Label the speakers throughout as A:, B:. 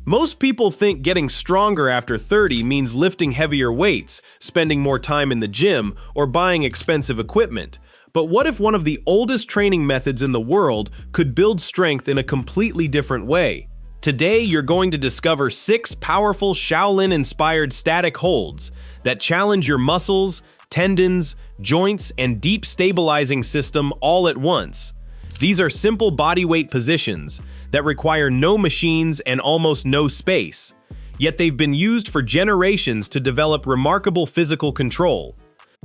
A: Most people think getting stronger after 30 means lifting heavier weights, spending more time in the gym, or buying expensive equipment. But what if one of the oldest training methods in the world could build strength in a completely different way? Today, you're going to discover 6 powerful Shaolin-inspired static holds that challenge your muscles, tendons, joints, and deep stabilizing system all at once. These are simple bodyweight positions that require no machines and almost no space, yet they've been used for generations to develop remarkable physical control.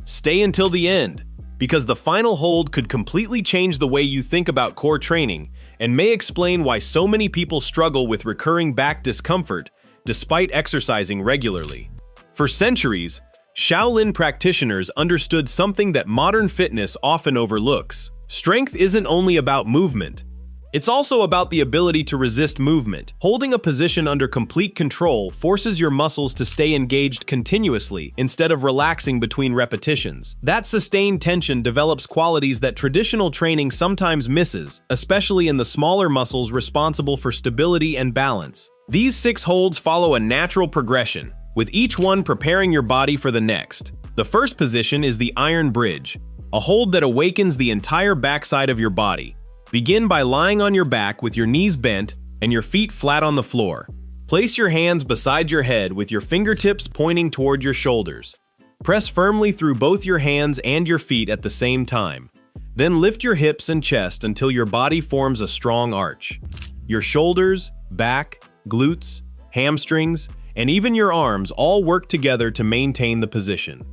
A: Stay until the end, because the final hold could completely change the way you think about core training and may explain why so many people struggle with recurring back discomfort despite exercising regularly. For centuries, Shaolin practitioners understood something that modern fitness often overlooks. Strength isn't only about movement. It's also about the ability to resist movement. Holding a position under complete control forces your muscles to stay engaged continuously instead of relaxing between repetitions. That sustained tension develops qualities that traditional training sometimes misses, especially in the smaller muscles responsible for stability and balance. These 6 holds follow a natural progression, with each one preparing your body for the next. The first position is the iron bridge, a hold that awakens the entire backside of your body. Begin by lying on your back with your knees bent and your feet flat on the floor. Place your hands beside your head with your fingertips pointing toward your shoulders. Press firmly through both your hands and your feet at the same time. Then lift your hips and chest until your body forms a strong arch. Your shoulders, back, glutes, hamstrings, and even your arms all work together to maintain the position.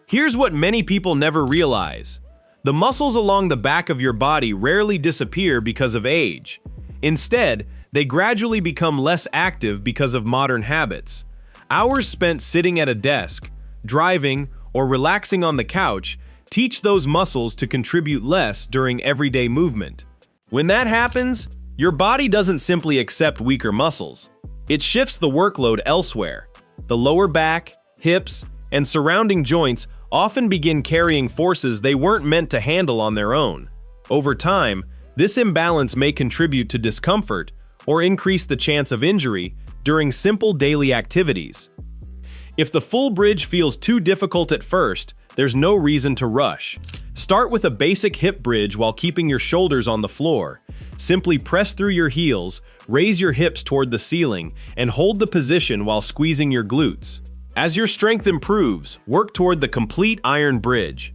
A: Here's what many people never realize. The muscles along the back of your body rarely disappear because of age. Instead, they gradually become less active because of modern habits. Hours spent sitting at a desk, driving, or relaxing on the couch teach those muscles to contribute less during everyday movement. When that happens, your body doesn't simply accept weaker muscles. It shifts the workload elsewhere. The lower back, hips, and surrounding joints often begin carrying forces they weren't meant to handle on their own. Over time, this imbalance may contribute to discomfort or increase the chance of injury during simple daily activities. If the full bridge feels too difficult at first, there's no reason to rush. Start with a basic hip bridge while keeping your shoulders on the floor. Simply press through your heels, raise your hips toward the ceiling, and hold the position while squeezing your glutes. As your strength improves, work toward the complete iron bridge.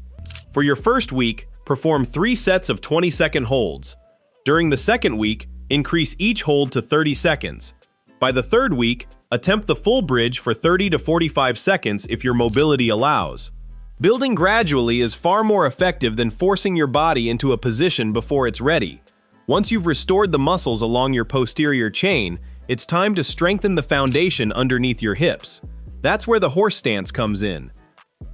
A: For your first week, perform 3 sets of 20-second holds. During the second week, increase each hold to 30 seconds. By the third week, attempt the full bridge for 30 to 45 seconds if your mobility allows. Building gradually is far more effective than forcing your body into a position before it's ready. Once you've restored the muscles along your posterior chain, it's time to strengthen the foundation underneath your hips. That's where the horse stance comes in.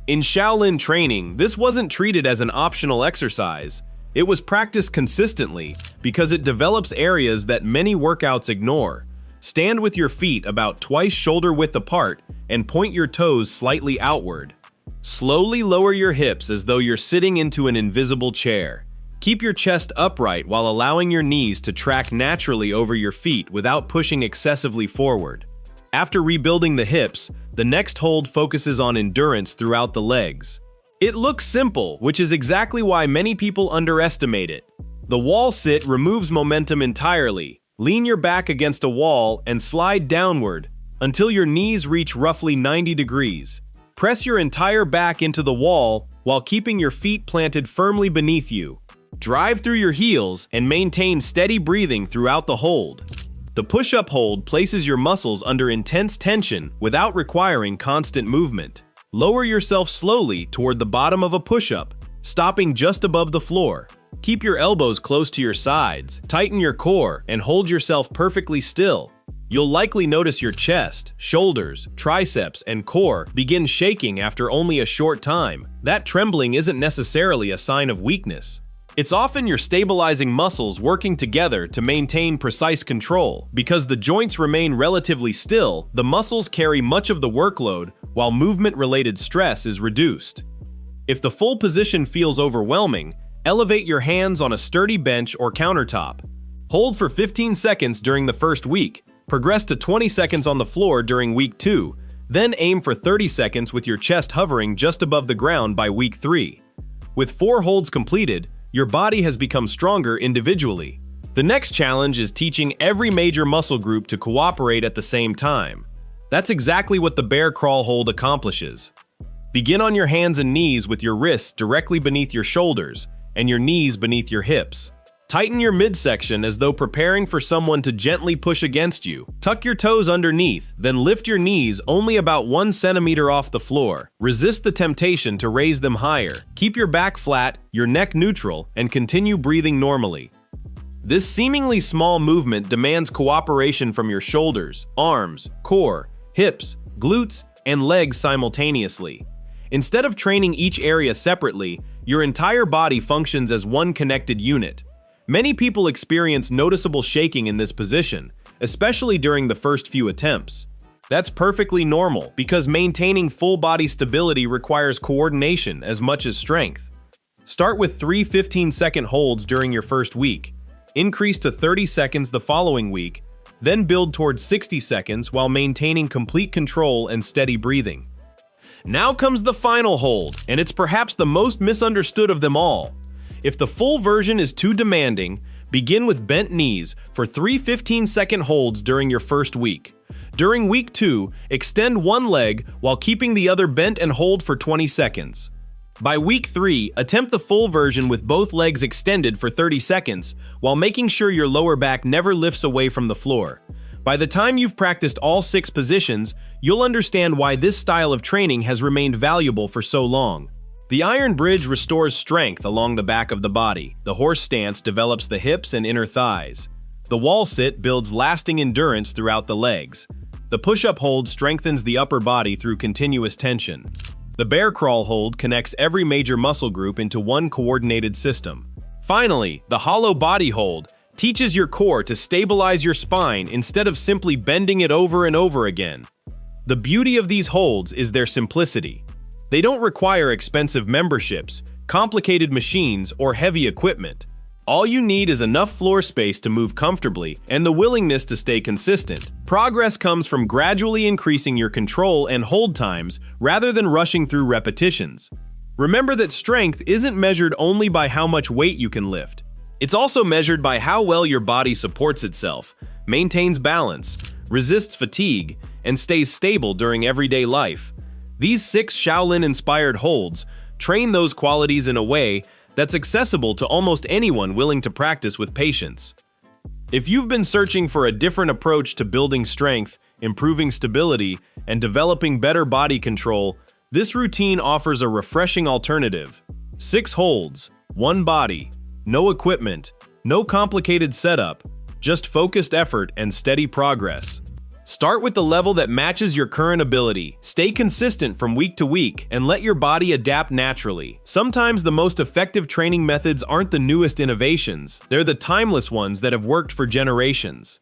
A: In Shaolin training, this wasn't treated as an optional exercise. It was practiced consistently because it develops areas that many workouts ignore. Stand with your feet about twice shoulder width apart and point your toes slightly outward. Slowly lower your hips as though you're sitting into an invisible chair. Keep your chest upright while allowing your knees to track naturally over your feet without pushing excessively forward. After rebuilding the hips, the next hold focuses on endurance throughout the legs. It looks simple, which is exactly why many people underestimate it. The wall sit removes momentum entirely. Lean your back against a wall and slide downward until your knees reach roughly 90 degrees. Press your entire back into the wall while keeping your feet planted firmly beneath you. Drive through your heels and maintain steady breathing throughout the hold. The push-up hold places your muscles under intense tension without requiring constant movement. Lower yourself slowly toward the bottom of a push-up, stopping just above the floor. Keep your elbows close to your sides, tighten your core, and hold yourself perfectly still. You'll likely notice your chest, shoulders, triceps, and core begin shaking after only a short time. That trembling isn't necessarily a sign of weakness. It's often your stabilizing muscles working together to maintain precise control. Because the joints remain relatively still, the muscles carry much of the workload while movement-related stress is reduced. If the full position feels overwhelming, elevate your hands on a sturdy bench or countertop. Hold for 15 seconds during the first week, Progress to 20 seconds on the floor during week 2, then aim for 30 seconds with your chest hovering just above the ground by week 3. With 4 holds completed, your body has become stronger individually. The next challenge is teaching every major muscle group to cooperate at the same time. That's exactly what the bear crawl hold accomplishes. Begin on your hands and knees with your wrists directly beneath your shoulders and your knees beneath your hips. Tighten your midsection as though preparing for someone to gently push against you. Tuck your toes underneath, then lift your knees only about 1 centimeter off the floor. Resist the temptation to raise them higher. Keep your back flat, your neck neutral, and continue breathing normally. This seemingly small movement demands cooperation from your shoulders, arms, core, hips, glutes, and legs simultaneously. Instead of training each area separately, your entire body functions as one connected unit. Many people experience noticeable shaking in this position, especially during the first few attempts. That's perfectly normal because maintaining full body stability requires coordination as much as strength. Start with 3 15-second holds during your first week. Increase to 30 seconds the following week, then build towards 60 seconds while maintaining complete control and steady breathing. Now comes the final hold, and it's perhaps the most misunderstood of them all. If the full version is too demanding, begin with bent knees for 3 15-second holds during your first week. During week 2, extend one leg while keeping the other bent and hold for 20 seconds. By week 3, attempt the full version with both legs extended for 30 seconds while making sure your lower back never lifts away from the floor. By the time you've practiced all 6 positions, you'll understand why this style of training has remained valuable for so long. The iron bridge restores strength along the back of the body. The horse stance develops the hips and inner thighs. The wall sit builds lasting endurance throughout the legs. The push-up hold strengthens the upper body through continuous tension. The bear crawl hold connects every major muscle group into one coordinated system. Finally, the hollow body hold teaches your core to stabilize your spine instead of simply bending it over and over again. The beauty of these holds is their simplicity. They don't require expensive memberships, complicated machines, or heavy equipment. All you need is enough floor space to move comfortably and the willingness to stay consistent. Progress comes from gradually increasing your control and hold times rather than rushing through repetitions. Remember that strength isn't measured only by how much weight you can lift. It's also measured by how well your body supports itself, maintains balance, resists fatigue, and stays stable during everyday life. These 6 Shaolin-inspired holds train those qualities in a way that's accessible to almost anyone willing to practice with patience. If you've been searching for a different approach to building strength, improving stability, and developing better body control, this routine offers a refreshing alternative. 6 holds, 1 body, no equipment, no complicated setup, just focused effort and steady progress. Start with the level that matches your current ability. Stay consistent from week to week and let your body adapt naturally. Sometimes the most effective training methods aren't the newest innovations. They're the timeless ones that have worked for generations.